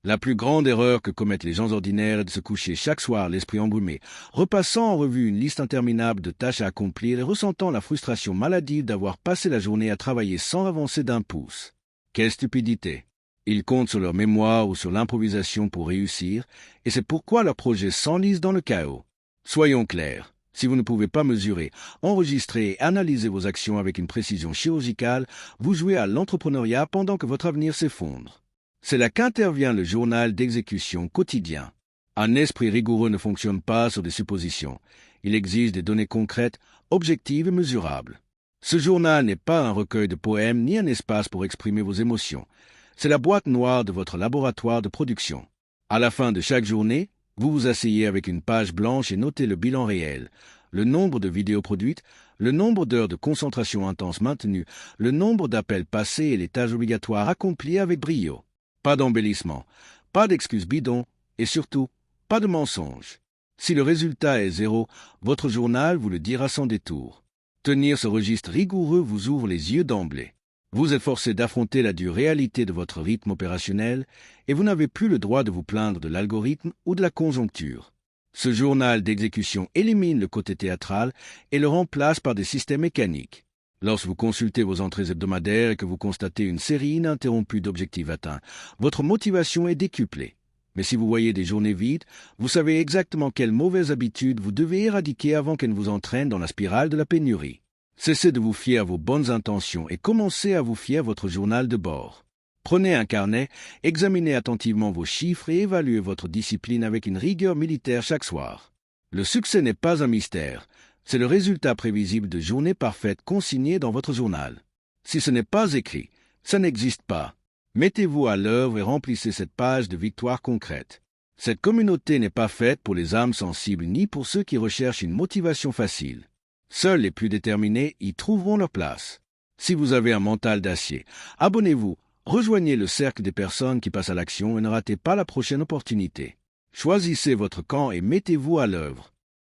La plus grande erreur que commettent les gens ordinaires est de se coucher chaque soir l'esprit embrumé, repassant en revue une liste interminable de tâches à accomplir et ressentant la frustration maladive d'avoir passé la journée à travailler sans avancer d'un pouce. Quelle stupidité! Ils comptent sur leur mémoire ou sur l'improvisation pour réussir, et c'est pourquoi leurs projets s'enlisent dans le chaos. Soyons clairs, si vous ne pouvez pas mesurer, enregistrer et analyser vos actions avec une précision chirurgicale, vous jouez à l'entrepreneuriat pendant que votre avenir s'effondre. C'est là qu'intervient le journal d'exécution quotidien. Un esprit rigoureux ne fonctionne pas sur des suppositions. Il exige des données concrètes, objectives et mesurables. Ce journal n'est pas un recueil de poèmes ni un espace pour exprimer vos émotions. C'est la boîte noire de votre laboratoire de production. À la fin de chaque journée, vous vous asseyez avec une page blanche et notez le bilan réel, le nombre de vidéos produites, le nombre d'heures de concentration intense maintenues, le nombre d'appels passés et les tâches obligatoires accomplies avec brio. Pas d'embellissement, pas d'excuses bidons et surtout, pas de mensonges. Si le résultat est 0, votre journal vous le dira sans détour. Tenir ce registre rigoureux vous ouvre les yeux d'emblée. Vous êtes forcé d'affronter la dure réalité de votre rythme opérationnel et vous n'avez plus le droit de vous plaindre de l'algorithme ou de la conjoncture. Ce journal d'exécution élimine le côté théâtral et le remplace par des systèmes mécaniques. Lorsque vous consultez vos entrées hebdomadaires et que vous constatez une série ininterrompue d'objectifs atteints, votre motivation est décuplée. Mais si vous voyez des journées vides, vous savez exactement quelles mauvaises habitudes vous devez éradiquer avant qu'elles ne vous entraînent dans la spirale de la pénurie. Cessez de vous fier à vos bonnes intentions et commencez à vous fier à votre journal de bord. Prenez un carnet, examinez attentivement vos chiffres et évaluez votre discipline avec une rigueur militaire chaque soir. Le succès n'est pas un mystère. C'est le résultat prévisible de journées parfaites consignées dans votre journal. Si ce n'est pas écrit, ça n'existe pas. Mettez-vous à l'œuvre et remplissez cette page de victoires concrètes. Cette communauté n'est pas faite pour les âmes sensibles ni pour ceux qui recherchent une motivation facile. Seuls les plus déterminés y trouveront leur place. Si vous avez un mental d'acier, abonnez-vous, rejoignez le cercle des personnes qui passent à l'action et ne ratez pas la prochaine opportunité. Choisissez votre camp et mettez-vous à l'œuvre.